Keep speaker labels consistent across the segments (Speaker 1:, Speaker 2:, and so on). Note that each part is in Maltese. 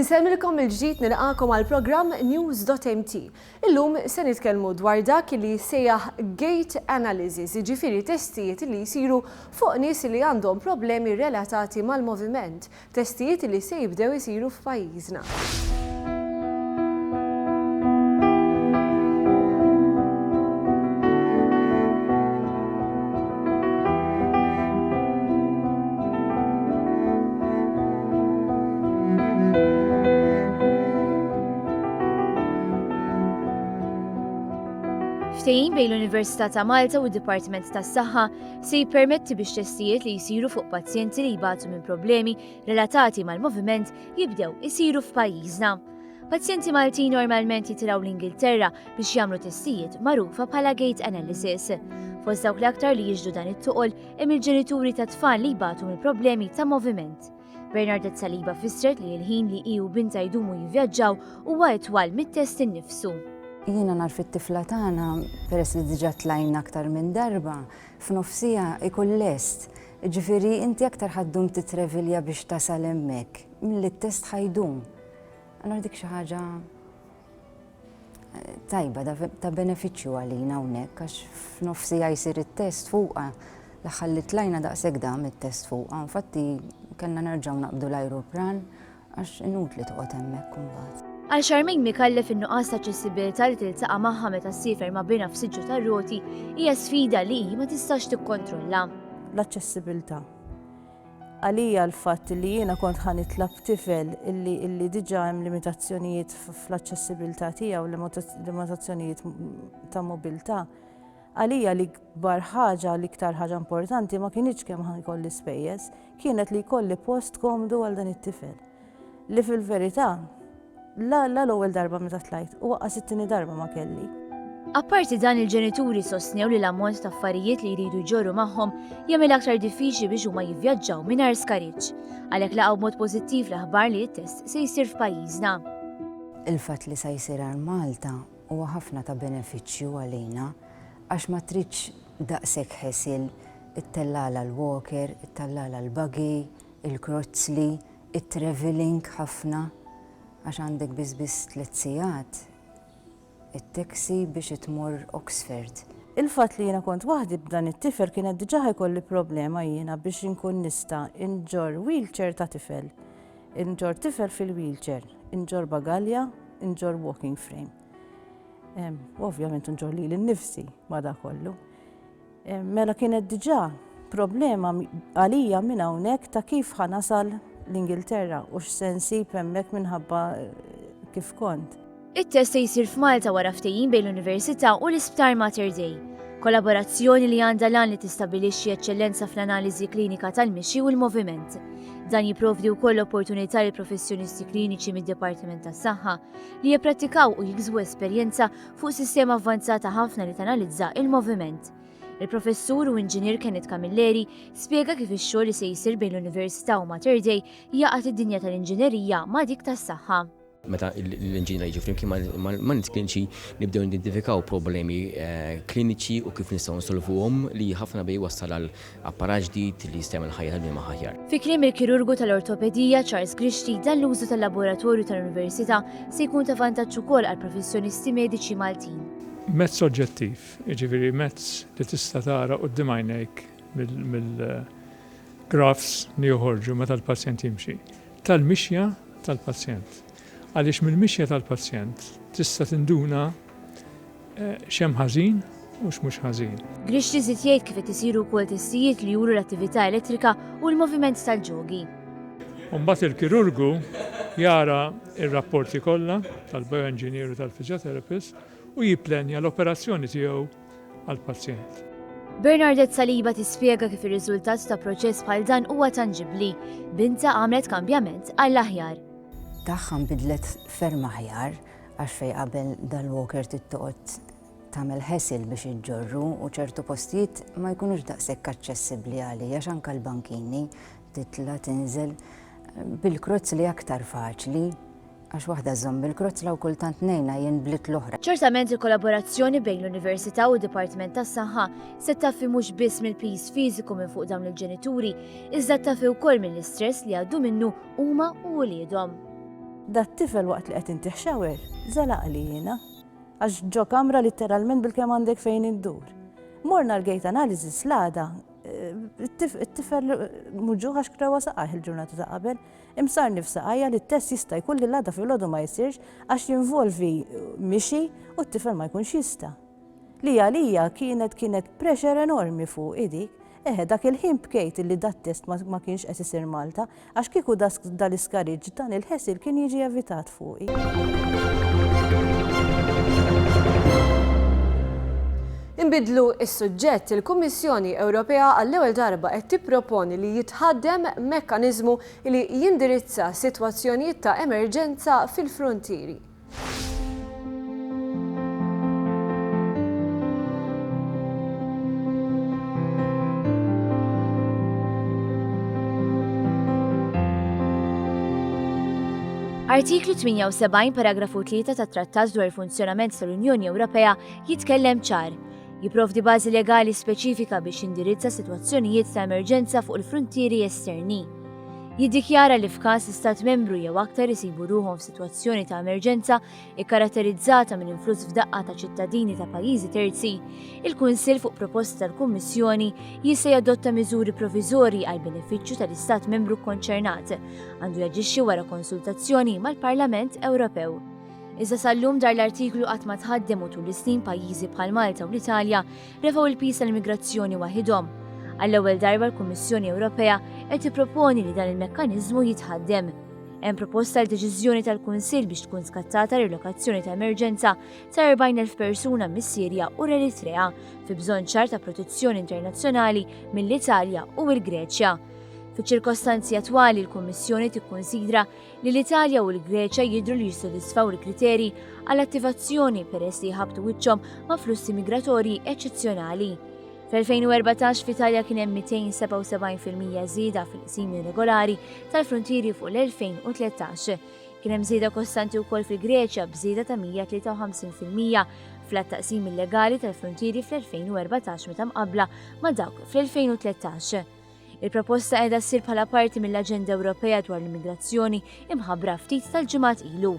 Speaker 1: Insemmilkom il-ġdid nilqakom għal programm News.mt. Illum se nitkellmu dwar dak li sejjaħ gait analysis, jiġifieri testijiet li jsiru fuq nies li għandhom problemi relatati mal-moviment, testijiet li se jibdew isiru f'pajjiżna.
Speaker 2: Ftehim bejn l-Università ta' Malta u d-Dipartiment tas-Saħħa se jippermetti biex testijiet li jsiru fuq pazjenti li jbagħtu minn problemi relatati mal-moviment jibdew isiru f'pajjiżna. Pazjenti Maltin normalment jitilgħu l-Ingilterra biex jagħmlu testijiet magħrufa bħala gait analysis. Fost dawk l-aktar li jiġdu dan it-tuqol hemm il-ġenituri ta' tfal li jbagħtu minn problemi ta' moviment. Bernardet Saliba fissret li l-ħin li hi u binta jdumu jivvjaġġaw huwa itwal mit-test innifsu.
Speaker 3: Jiena nar fit-tifla tagħna peress li diġà tlajna aktar minn darba, f'nofsija ikun lest. Ġifieri inti aktar ħaddum titrevilja biex tasal hemmhekk milli t-test ħajdum. Allura dik xi ħaġa tajba ta' benefiċċju għalina hawnhekk għax f'nofsija jsir it-test fuqha. L-aħħar li tlajna daqshekk dam it-test fuqha. Infatti kellna nerġgħu naqbdu l-ajruplan għax inutli toqgħod hemmhekk imbagħad.
Speaker 2: Għal Xarmejn Mikallef in-nuqqas ta' aċċessibilità li tiltaqa' magħha meta ssifer ma' bina f'siġġu tar-roti hija sfida li hi ma tistax tikkontrolla.
Speaker 4: L-aċċessibilità. Għalija l-fatt li jiena kont ħanitlab tifel illi diġà hemm limitazzjonijiet fl-aċċessibilità tiegħu, limitazzjonijiet ta' mobilità. Għalija li kbar ħaġa l-iktar ħaġa importanti ma kienx kemm ħankolli spejjeż, kienet li jkolli post komdu għal dan it-tifel. Li fil-verità La l-ewwel darba meta tlajt, u waqqas it-tieni darba ma kelli.
Speaker 2: Apparti dan il-ġenituri sostnew li l-ammont ta' affarijiet li jridu jġorru magħhom jagħmel aktar diffiċli biex huma jivvjaġġaw mingħajr skariġġ. Għalhekk laqgħu b'mod pożittiv l-aħbar li t-test se jsir f'pajjiżna.
Speaker 3: Il-fatt li se jsir għal Malta huwa ħafna ta' benefiċċju għalina għax ma tridx daqshekk ħesil it-tellala l-walker, it-tellala l-buggy, il-krozzli, it-traveling ħafna. Għax għandek biss 3 sigħat it-taxi biex tmur Oxford.
Speaker 4: Il-fatt li jiena kont waħdi b'dan it-tifel kienet diġà ħajkolli problema jiena biex inkun nista' inġor wheelchair ta' tifel. Inġor tifel fil-wheelchair, inġor bagalja, inġor walking frame. Ovvjament inġor li l-nifsi ma da kollu. Mela kienet diġà problema għalija minn hawnhekk ta' kif ħanasal l-Ingilterra u x'se nsib hemmhekk minħabba kif kont.
Speaker 2: It-test se jsir f'Malta wara ftehim bejn l-Università u l-Isptar Mater Dei. Kollaborazzjoni li għandha lan li tistabbilixxi eċċellenza fl-analiżi klinika tal-mixi u l-moviment. Dan jipprovdi wkoll opportunità lil professjonisti kliniċi mid-Dipartiment tas-Saħħa li jipprattikaw u jiksbu esperjenza fuq sistema avvanzata ħafna li tanalizza il-moviment. Il-professur u inġinier Kenneth Camilleri spjega kif ix-xogħol li se jsir bejn l-Università u Mater Dei jaqgħad id-dinja tal-inġinerija ma' dik tas-saħħa.
Speaker 5: Meta l-inġiniera jiġu flimkien ma' nies kliniċi nibdew nidentifikaw problemi kliniċi u kif nistgħu nsolvuhom li ħafna bej wassal għal apparat ġdid li jistgħmel ħajja tal-bniema aħjar.
Speaker 2: Fi kliem il-kirurgu tal-ortopedija Charles Grishti dan l-użu tal-laboratorju tal-Università se jkun ta' vantaġġ ukoll għal professjonisti mediċi Maltin.
Speaker 6: Mezz oġġettiv, jiġifieri mezz li tista' tara quddiem għajnejk mill-grafs li joħorġu meta l-pazjent jimxi. Tal-mixja tal-pazjent. Għaliex mill-mixja tal-pazjent tista' tinduna x'hemm ħażin u x'mhux ħażin.
Speaker 2: Grixti żied jgħid kif qed isiru wkoll testijiet li juru l-attività elettrika u l-moviment tal-ġogi.
Speaker 6: Mbagħad il-kirurgu jara r-rapporti kollha tal-bioengineer u tal-physiotherapist u jipplenja l-operazzjoni tiegħu għall-pazjent.
Speaker 2: Bernardet Saliba tispjega kif ir-riżultat ta' proċess bħal dan huwa tanġibbli. Binta għamlet kambjament għall-aħjar.
Speaker 3: Tagħha nbidlet ferm aħjar għax fejn qabel dal-walker tittoqgħod tagħmel ħesil biex iġġorru u ċertu postijiet ma jkunux daqshekk aċċessibbli għalija għax anke l-bankini titla' tinżel bil-krozz li aktar faċli. Għax waħda żomm bil-krozz law kultant ngħinha jinblit l-oħra.
Speaker 2: Ċertament il-kollaborazzjoni bejn l-Università u d-Dipartiment tas-Saħħa se taffi mhux biss mill-pis fiżiku minn fuq dawn il-ġenituri, iżda taffi wkoll mill-istress li għaddu minnu huma u wliedhom.
Speaker 4: Da t-tifel waqt li qed intih xawer, żalaq li jiena, għax ġo kamra literalment bil-kemm għandek fejn iddur. Morna l-gate analysis l-għada, it-tifel muġuħ għax krewa saqaħ il-ġurnata ta' qabel, imsar nifsaqajja li t-test jista' jkun li l-għada fil-ħodu ma jsirx għax jinvolvi mixi u t-tifel ma jkunx jista'. Li għalija kienet pressure enormi fuq idik, dak il-ħin bkejt li dat-test ma kienx qed isir Malta, għax kieku dal-iskariġ dan il-ħesil kien jiġi evitat fuqi.
Speaker 1: Inbidlu is-suġġett, il-Kummissjoni Ewropea għall-ewwel darba qed tipproponi li jitħaddem mekkaniżmu li jindirizza sitwazzjonijiet ta' emerġenza fil-frontieri.
Speaker 2: Artiklu 78 paragrafu 3 tat-Trattat dwar il-funzjonament tal-Unjoni Ewropea jitkellem ċar. Jipprovdi bażi legali speċifika biex indirizza sitwazzjonijiet ta' emerġenza fuq il-frontieri esterni. Jiddikjara li f'każ stat membru jew aktar isibu ruhom f'sitwazzjoni ta' emerġenza ikkaratterizzata minn influss f'daqqa ta' ċittadini ta' pajjiżi terzi, il-Kunsill fuq proposta tal-Kummissjoni jista' jadotta miżuri proviżorji għal benefiċċju tal-istat membru konċernat, għandu jaġixxi wara konsultazzjoni mal-Parlament Ewropew. Iżda sal-lum dar l-artiklu qatt ma tħaddem u tul is-snin pajjiżi bħal Malta u l-Italja refgħu il-pis tal-immigrazzjoni waħidhom. Għall-ewwel darba l-Kummissjoni Ewropea qed tipproponi li dan il-mekkaniżmu jitħaddem. Hemm proposta l-deċiżjoni tal-Kunsill biex tkun skattata rilokazzjoni ta' emerġenza ta' 40,000 persuna mis-Sirja u l-Eritrea fi bżonn ċar ta' protezzjoni internazzjonali mill-Italja u l-Greċja. Fiċ-ċirkostanzi attwali l-Kummissjoni tikkunsidra li l-Italja u l-Greċja jidhru li jissodisfaw il-kriterji għall-attivazzjoni peress li jħabtu wiċċhom ma' flussi migratorji eċċezzjonali. Fl-2014 f'Italja kien hemm 277% żieda fil-qsim irregolari tal-frontieri fuq l-2013. Kien hemm żieda kostanti wkoll fil-Greċja b'żieda ta' 153% fl-taqsim illegali tal-frontieri fl-2014 meta mqabbla ma' dawk fl-2013. Il-proposta qiegħda ssir bħala parti mill-Aġenda Ewropea dwar l-immigrazzjoni imħabbra ftit tal-ġimgħat ilu.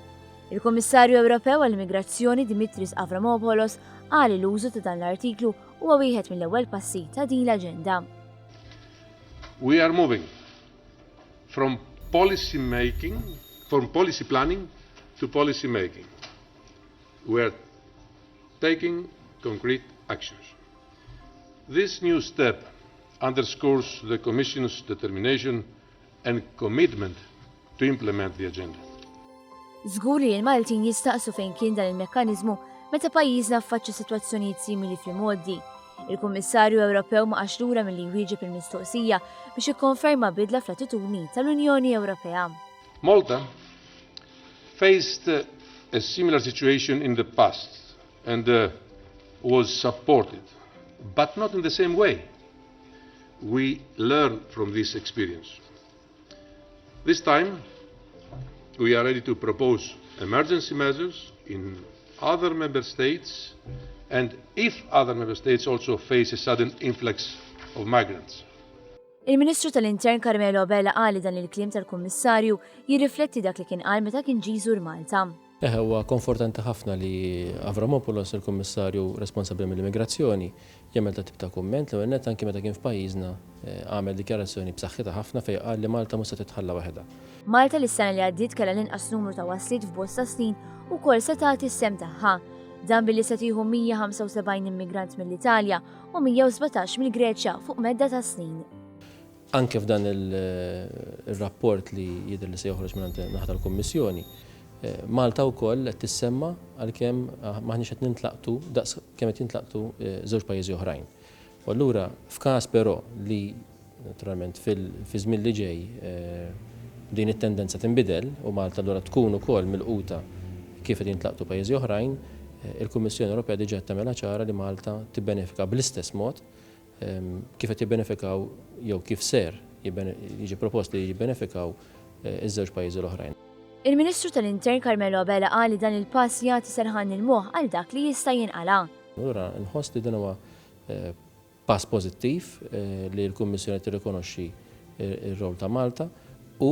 Speaker 2: Il-Kummissarju Ewropew għall-Immigrazzjoni Dimitris Avramopoulos qal li l-użu ta' dan l-artiklu huwa wieħed mill-ewwel passi ta' din l-aġenda.
Speaker 7: We are moving from policy planning to policy making. We are taking concrete actions. This new step underscores the Commission's determination and commitment to implement the agenda.
Speaker 2: Żgur li l-Maltin jistaqsu fejn kien dan il-mekkaniżmu meta pajjiżna affaċċa sitwazzjonijiet simili fil-modi. Il-Kummissarju Ewropew ma qax lura milli jwieġeb il-mistoqsija biex ikkonferma bidla fl-attitudni tal-Unjoni Ewropea.
Speaker 7: Malta faced a similar situation in the past and was supported, but not in the same way. We learned from this experience. This time, we are ready to propose emergency measures in other member states and if other member states also face a sudden influx of migrants.
Speaker 2: Il-Ministru tal-Intern Carmelo Abela qal dan il-kliem tal-Kummissarju jirrifletti dak li kien qal meta kien ġie jżur Malta.
Speaker 5: Huwa konfortanti ħafna li Avramopoulos, il-Kummissarju responsabbli mill-immigrazzjoni, jagħmel ta' tip ta' kumment li għennet anke meta kien f'pajjiżna għamel dikjarazzjoni b'saħħitha ħafna fejn qal li Malta mhux se titħalla waħedha. Malta
Speaker 2: l-sena li għaddiet kellha l-inqas numru ta' waslit f'bosta snin ukoll se tagħti s-sem tagħha. Dan billi se tieħu 175 immigrant mill-Italja u 117 mill-Greċja fuq medda ta' snin.
Speaker 5: Anke f'dan il-rapport li jidher li se joħroġ minn naħa tal-Kummissjoni, Malta wkoll qed tissemma għalkemm maħniex qed nintlaqtu daqs kemm qed jintlaqtu żewġ pajjiżi oħrajn. U allura f'każ però li naturalment fi żmien li ġej din it-tendenza tinbidel u Malta allura tkun ukoll milquta kif qed jintlaqtu pajjiżi oħrajn, il-Kummissjoni Ewropea diġà tagħmilha ċara li Malta tibbenefika bl-istess mod kif qed jibbenefikaw jew kif ser jiġi propost li jibbenefikaw iż-żewġ pajjiżi l-oħrajn.
Speaker 2: Il-Ministru tal-Intern Carmelo Abela qal li dan il-pass jagħti serħan il-moħħ għal dak li jista' jinqala.
Speaker 5: Allura nħoss li dan huwa pass pożittiv li l-Kummissjoni tirrikonoxxi r-rol ta' Malta u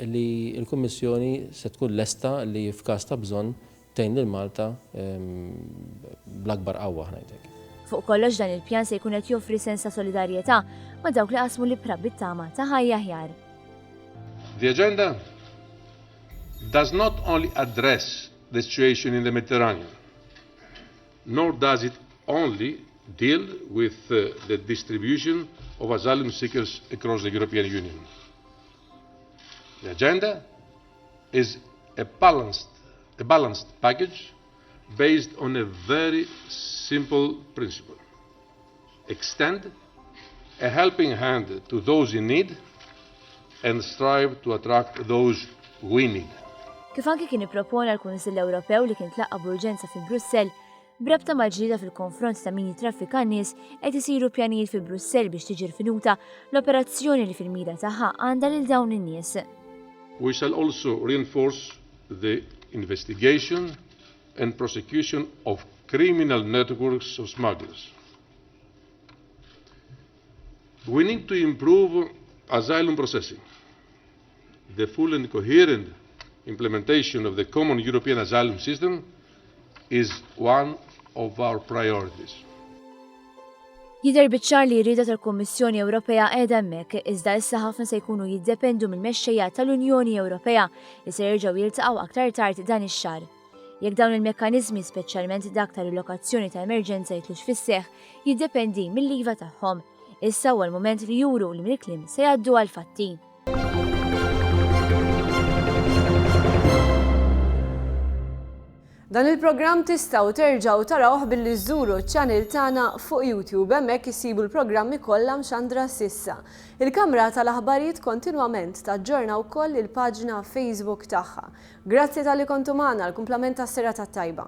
Speaker 8: li l-Kummissjoni se tkun lesta li f'każ ta' bżonn tgħin lil Malta bl-akbar qawwa ngħidlek.
Speaker 2: Fuq kollox dan il-pjan se jkun qed joffri sens ta' solidarjetà ma' dawk li qasmu l-ibra bit-tama ta' ħajja aħjar.
Speaker 7: The agenda does not only address the situation in the Mediterranean, nor does it only deal with the distribution of asylum seekers across the European Union. The agenda is a balanced package based on a very simple principle. Extend a helping hand to those in need and strive to attract those we need.
Speaker 2: Kif anki kien ippropona l-Kunsill Ewropew li kien tlaqqa b'urġenza fi Brussell, brabta mal-ġlieda fil-konfront ta' min jitraffika n-nies qed isiru pjanijiet fi Brussell biex tiġi rfinuta l-operazzjoni li fil-mira tagħha għandha lil dawn in-nies.
Speaker 7: We shall also reinforce the investigation and prosecution of criminal networks of smugglers. We need to improve asylum processing. The full and coherent implementation of the common European asylum system is one of our priorities.
Speaker 2: Jidher biċ-ċar li rrieda tal-Kummissjoni Ewropea qiegħda hemmhekk iżda issa ħafna se jkunu jiddependu mill-mexxejja tal-Unjoni Ewropea li se jerġgħu jiltaqgħu aktar tard dan ix-xahar. Jekk dawn il-mekkaniżmi speċjalment dak tal-rilokazzjoni ta' emerġenza jitlux fis-seħħ jiddependi mill-liva tagħhom. Issa huwa l-mument li juru li mill-kliem se jgħaddu għal fatti.
Speaker 1: Dan il-programm tistgħu terġgħu tarawh billi żżuru ċ-channel tagħna fuq YouTube hemmhekk isibu l-programmi kollha mxandra sissa. Il-Kamra tal-Aħbarijiet kontinwament taġġorna wkoll il-paġna Facebook tagħha. Grazzi tal-li kontu magħna l-kumplament tas-serata tajba.